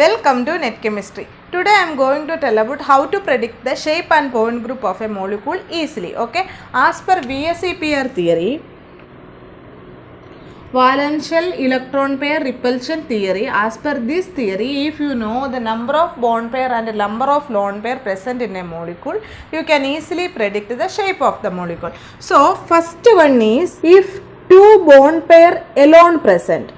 Welcome to Net Chemistry. Today I am going to tell about how to predict the shape and point group of a molecule easily. Okay, as per VSEPR theory, valential electron pair repulsion theory, as per this theory, if you know the number of bond pair and the number of lone pair present in a molecule, you can easily predict the shape of the molecule. So first one is, if two bond pair alone present,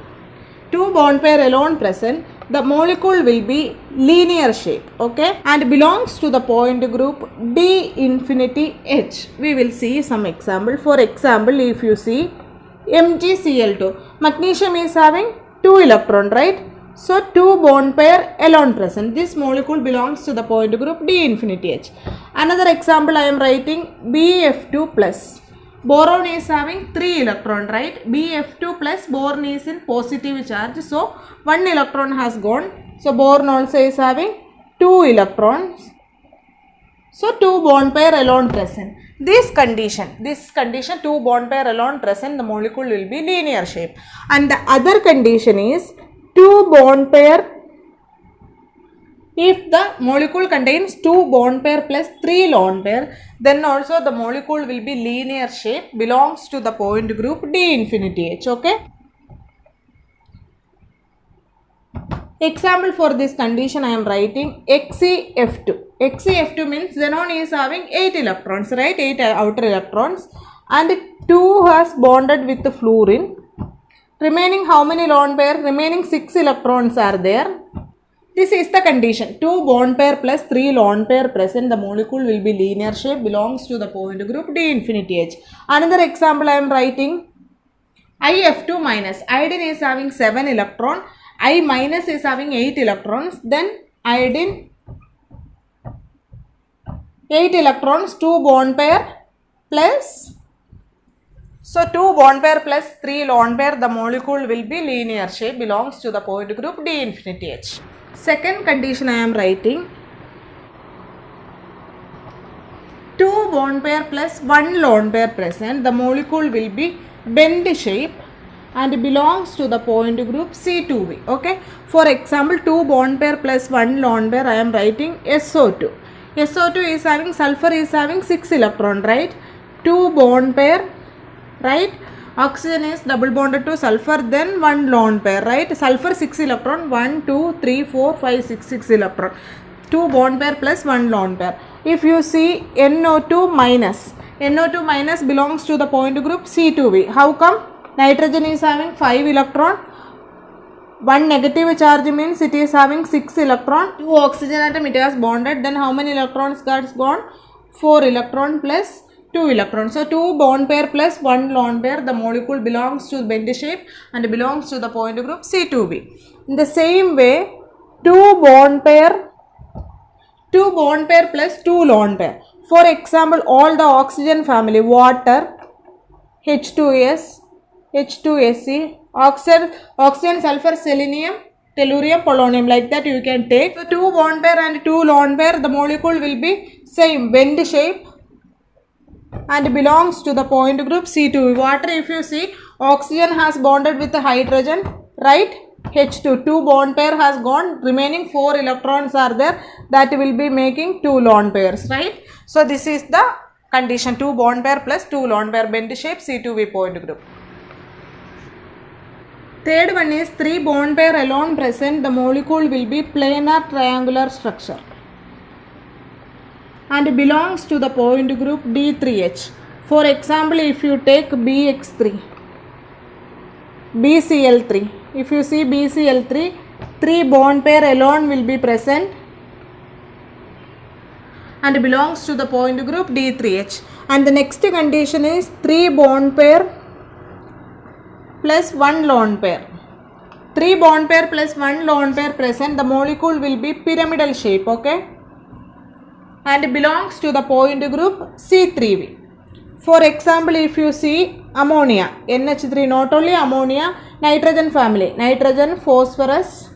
the molecule will be linear shape, okay, and belongs to the point group D infinity H. We will see some example. For example, if you see MgCl2, magnesium is having 2 electron, right? So 2 bond pair alone present. This molecule belongs to the point group D infinity H. Another example I am writing Bf2 plus. Boron is having 3 electron, right? Bf2 plus, boron is in positive charge, so 1 electron has gone. So boron also is having 2 electrons. So 2 bond pair alone present. This condition 2 bond pair alone present, the molecule will be linear shape. And the other condition is 2 bond pair. If the molecule contains 2 bond pair plus 3 lone pair, then also the molecule will be linear shape, belongs to the point group D infinity H, okay. Example for this condition I am writing XeF2. XeF2 means xenon is having 8 electrons, right? 8 outer electrons, and 2 has bonded with the fluorine. Remaining how many lone pair? Remaining 6 electrons are there. This is the condition. 2 bond pair plus 3 lone pair present, the molecule will be linear shape, belongs to the point group D infinity H. Another example I am writing IF2 minus. Iodine is having 7 electron, I minus is having 8 electrons, then iodine 8 electrons, 2 bond pair plus, so 2 bond pair plus 3 lone pair, the molecule will be linear shape, belongs to the point group D infinity H. Second condition I am writing 2 bond pair plus 1 lone pair present, the molecule will be bend shape and belongs to the point group C2V, okay. For example, 2 bond pair plus 1 lone pair, I am writing SO2. SO2 is having, sulfur is having 6 electron, right? 2 bond pair, right? Oxygen is double bonded to sulfur, then 1 lone pair, right? Sulfur 6 electron, 1, 2, 3, 4, 5, 6 electron. 2 bond pair plus 1 lone pair. If you see NO2 minus belongs to the point group C2V. How come? Nitrogen is having 5 electron. 1 negative charge means it is having 6 electron. 2 oxygen atom it has bonded. Then how many electrons got gone? 4 electron plus 2 electrons. So 2 bond pair plus 1 lone pair, the molecule belongs to bend shape and belongs to the point group C2B. In the same way, 2 bond pair plus 2 lone pair. For example, all the oxygen family, water, H2S, H2SE, oxygen, sulfur, selenium, tellurium, polonium, like that you can take. So 2 bond pair and 2 lone pair, the molecule will be same, bend shape and belongs to the point group C2. Water, if you see, oxygen has bonded with the hydrogen, right? H2, 2 bond pair has gone, remaining 4 electrons are there, that will be making 2 lone pairs, right? So this is the condition, 2 bond pair plus 2 lone pair, bend shape, C2V point group. Third one is 3 bond pair alone present, the molecule will be planar triangular structure and belongs to the point group D3H. For example, if you take BX3, BCl3, if you see BCl3, 3 bond pair alone will be present and belongs to the point group D3H. And the next condition is 3 bond pair plus 1 lone pair. 3 bond pair plus 1 lone pair present, the molecule will be pyramidal shape, okay, and belongs to the point group C3V. For example, if you see ammonia, NH3, not only ammonia, nitrogen family, nitrogen, phosphorus,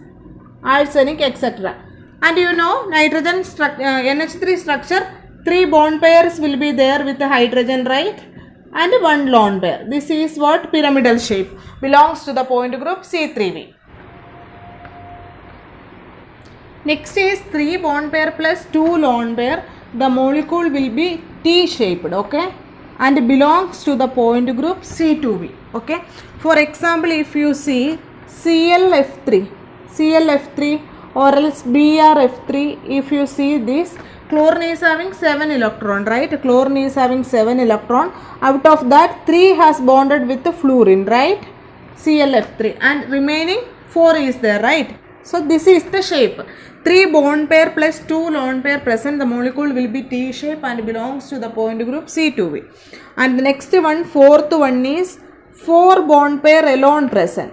arsenic, etc. And you know nitrogen NH3 structure, 3 bond pairs will be there with the hydrogen, right? And 1 lone pair. This is what? Pyramidal shape. Belongs to the point group C3V. Next is 3 bond pair plus 2 lone pair. The molecule will be T-shaped, okay, and belongs to the point group C2V, okay. For example, if you see ClF3 or else BrF3, if you see this, chlorine is having 7 electron, right? Chlorine is having 7 electron. Out of that, 3 has bonded with the fluorine, right? ClF3, and remaining 4 is there, right? So this is the shape. 3 bond pair plus 2 lone pair present. The molecule will be T-shape and belongs to the point group C2V. And the next one, fourth one is 4 bond pair alone present.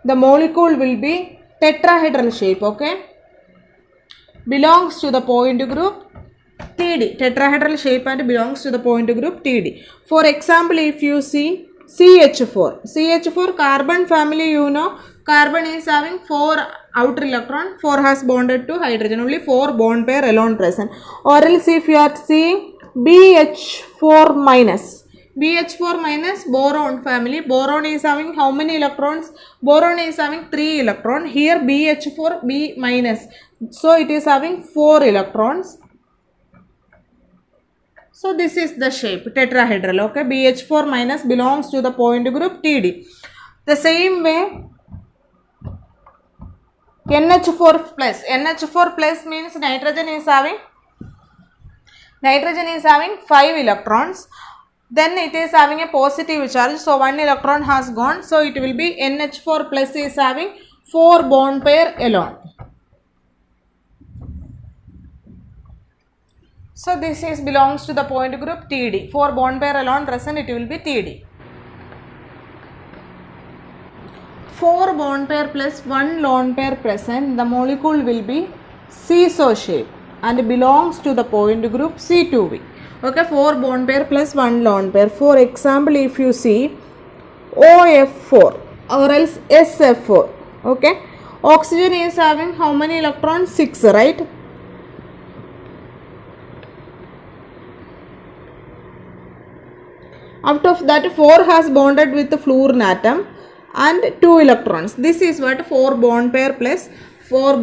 The molecule will be tetrahedral shape, okay. Belongs to the point group TD. Tetrahedral shape and belongs to the point group TD. For example, if you see CH4 carbon family, you know, carbon is having 4 outer electron, 4 has bonded to hydrogen, only 4 bond pair alone present. Or else if you are seeing BH4 minus boron family, boron is having how many electrons? Boron is having 3 electron. Here BH4 B minus, so it is having 4 electrons. So this is the shape, tetrahedral, okay. BH4 minus belongs to the point group TD. The same way, NH4 plus means nitrogen is having 5 electrons. Then it is having a positive charge, so 1 electron has gone, so it will be NH4 plus is having 4 bond pair alone. So this is belongs to the point group TD. 4 bond pair alone present, it will be TD. 4 bond pair plus 1 lone pair present. The molecule will be seesaw shape and belongs to the point group C2V. Okay, 4 bond pair plus 1 lone pair. For example, if you see OF4 or else SF4, okay, oxygen is having how many electrons? 6, right? Out of that, 4 has bonded with the fluorine atom and 2 electrons. This is what 4 bond pair plus 1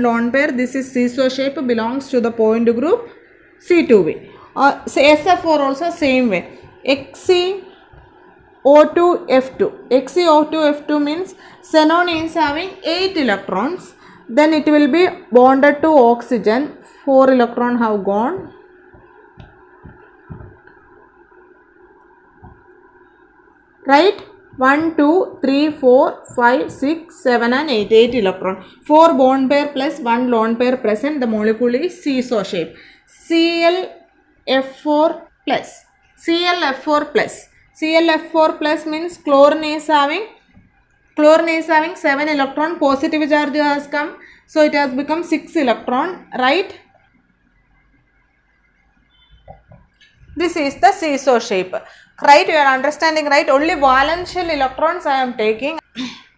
lone pair. This is seesaw shape, belongs to the point group C2V. SF4 also same way. XeO2F2 means xenon is having 8 electrons. Then it will be bonded to oxygen. 4 electron have gone. Right? 1, 2, 3, 4, 5, 6, 7 and 8. 8 electron. 4 bond pair plus 1 lone pair present. The molecule is seesaw shape. ClF4 plus means chlorine is having 7 electron. Positive charge has come. So it has become 6 electron. Right? This is the seesaw shape. Right, you are understanding, right? Only valential electrons I am taking.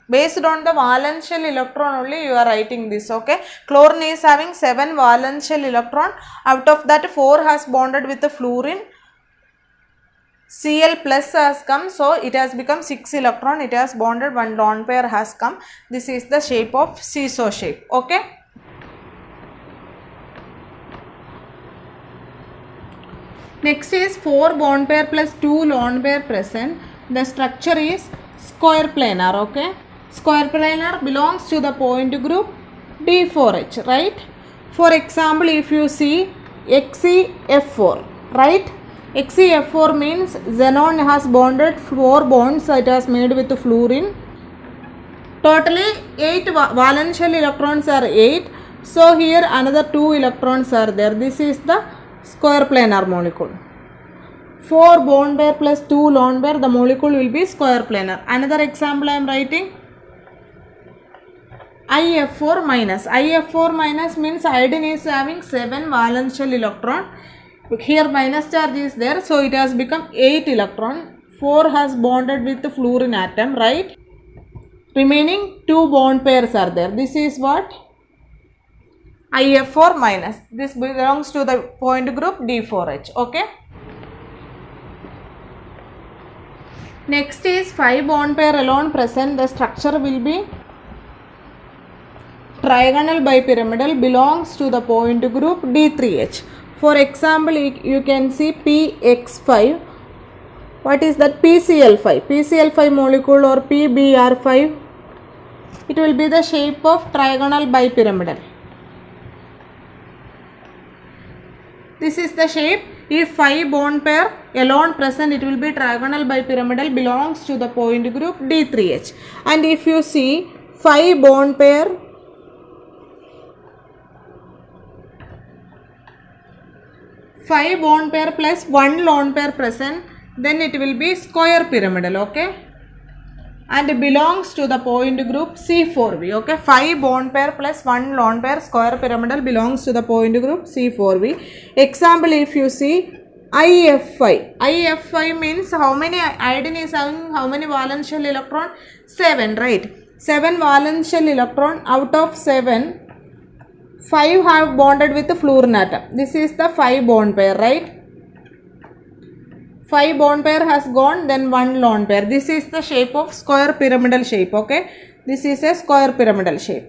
Based on the valential electron only you are writing this, okay. Chlorine is having 7 valential electron. Out of that, 4 has bonded with the fluorine. Cl plus has come, so it has become 6 electron. It has bonded, 1 lone pair has come. This is the shape of seesaw shape, okay. Next is 4 bond pair plus 2 lone pair present. The structure is square planar, okay. Square planar belongs to the point group D4H, right. For example, if you see XeF4, right. XeF4 means xenon has bonded 4 bonds, it has made with fluorine. Totally 8 valential electrons are 8. So here another 2 electrons are there. This is the square planar molecule. 4 bond pair plus 2 lone pair, the molecule will be square planar. Another example I am writing. IF4 minus. IF4 minus means iodine is having 7 valential electron. Here minus charge is there, so it has become 8 electron. 4 has bonded with the fluorine atom, right? Remaining 2 bond pairs are there. This is what? IF4 minus. This belongs to the point group D4H, okay. Next is 5 bond pair alone present. The structure will be trigonal bipyramidal belongs to the point group D3H. For example, you can see PX5. What is that? PCl5. PCl5 molecule or PBr5. It will be the shape of trigonal bipyramidal. This is the shape. If 5 bond pair alone present, it will be trigonal bipyramidal, belongs to the point group D3H. And if you see 5 bond pair plus 1 lone pair present, then it will be square pyramidal, okay, and belongs to the point group C4V, okay. 5 bond pair plus 1 lone pair square pyramidal belongs to the point group C4V. Example, if you see IF5. IF5 means how many iodine is having how many valence shell electron? 7, right? 7 valence shell electron. Out of 7, 5 have bonded with the fluorine atom. This is the 5 bond pair, right? 5 bond pair has gone, then 1 lone pair. This is the shape of square pyramidal shape, okay. This is a square pyramidal shape.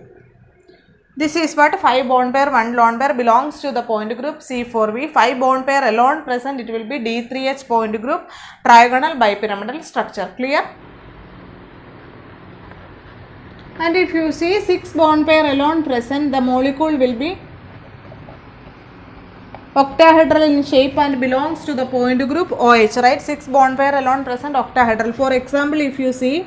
This is what 5 bond pair, 1 lone pair belongs to the point group C4V. 5 bond pair alone present, it will be D3H point group trigonal bipyramidal structure. Clear? And if you see 6 bond pair alone present, the molecule will be octahedral in shape and belongs to the point group OH, right? 6 bond pair alone present, octahedral. For example, if you see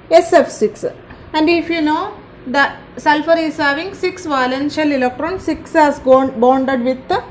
SF6, and if you know the sulfur is having 6 valence shell electron, 6 has gone bonded with the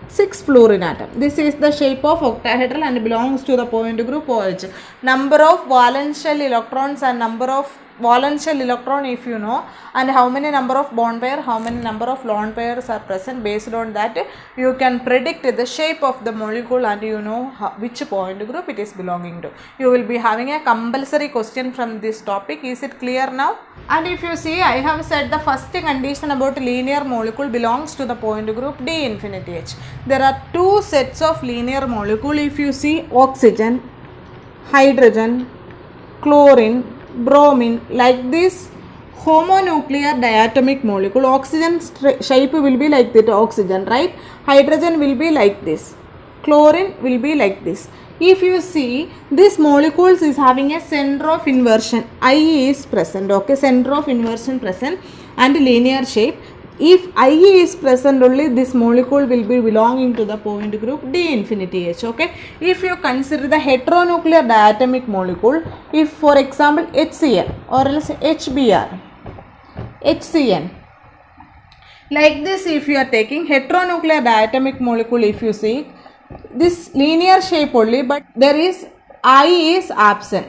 6 fluorine atom. This is the shape of octahedral and belongs to the point group OH. Number of valence shell electrons and number of valence shell electron if you know, and how many number of bond pair, how many number of lone pairs are present, based on that you can predict the shape of the molecule and you know which point group it is belonging to. You will be having a compulsory question from this topic. Is it clear now? And if you see, I have said the first condition about linear molecule belongs to the point group D infinity H. There are 2 sets of linear molecule. If you see oxygen, hydrogen, chlorine, bromine, like this homonuclear diatomic molecule, oxygen shape will be like that, oxygen, right? Hydrogen will be like this, chlorine will be like this. If you see, this molecules is having a center of inversion, I is present, okay, center of inversion present and linear shape. If I is present only, this molecule will be belonging to the point group D infinity H, okay. If you consider the heteronuclear diatomic molecule, if for example HCl or else HBr, HCN, like this, if you are taking heteronuclear diatomic molecule, if you see this linear shape only, but there is I is absent,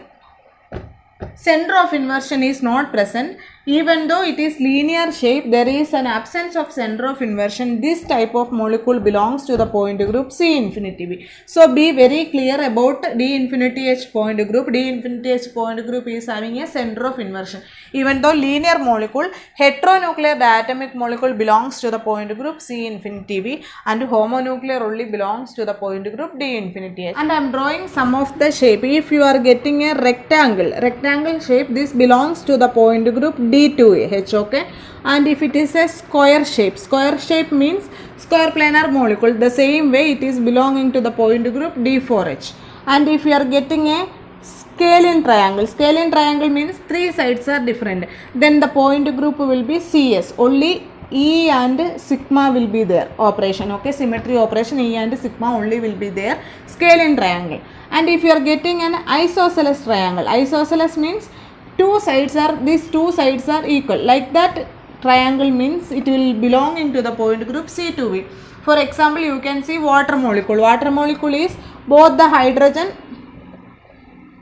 center of inversion is not present. Even though it is linear shape, there is an absence of center of inversion. This type of molecule belongs to the point group C infinity V. So be very clear about D infinity H point group. D infinity H point group is having a center of inversion. Even though linear molecule, heteronuclear diatomic molecule belongs to the point group C infinity V, and homonuclear only belongs to the point group D infinity H. And I am drawing some of the shape. If you are getting a rectangle shape, this belongs to the point group D2H, okay. And if it is a square shape means square planar molecule, the same way it is belonging to the point group D4H. And if you are getting a scalene triangle means 3 sides are different, then the point group will be CS, only E and sigma will be there operation, okay, symmetry operation, E and sigma only will be there, scalene triangle. And if you are getting an isosceles triangle, isosceles means these two sides are equal, like that triangle means it will belonging to the point group C2V. For example, you can see water molecule is both the hydrogen,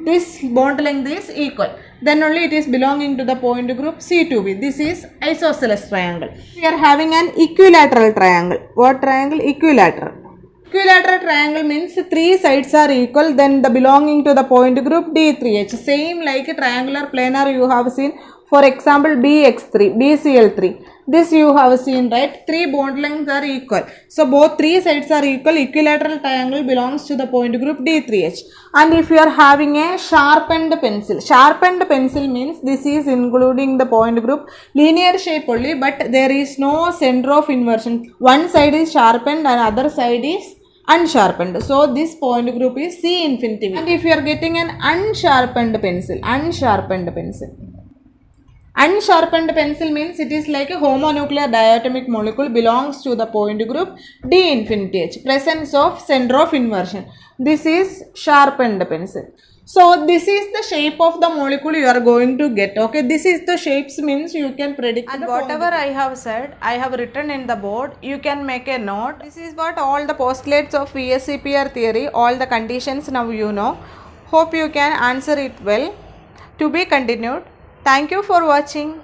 this bond length is equal, then only it is belonging to the point group C2V. This is isosceles triangle. We are having an equilateral triangle. What triangle? Equilateral triangle means 3 sides are equal, then the belonging to the point group D3H. Same like a triangular planar you have seen. For example, BX3, BCl3. This you have seen, right? 3 bond lengths are equal. So both 3 sides are equal. Equilateral triangle belongs to the point group D3H. And if you are having a sharpened pencil means this is including the point group linear shape only, but there is no center of inversion. One side is sharpened and other side is unsharpened. So this point group is C infinity. And if you are getting an unsharpened pencil means it is like a homonuclear diatomic molecule, belongs to the point group D infinity H, presence of center of inversion. This is sharpened pencil. So this is the shape of the molecule you are going to get. Okay, this is the shapes means you can predict. And whatever I have said, I have written in the board. You can make a note. This is what all the postulates of VSEPR theory, all the conditions now you know. Hope you can answer it well. To be continued. Thank you for watching.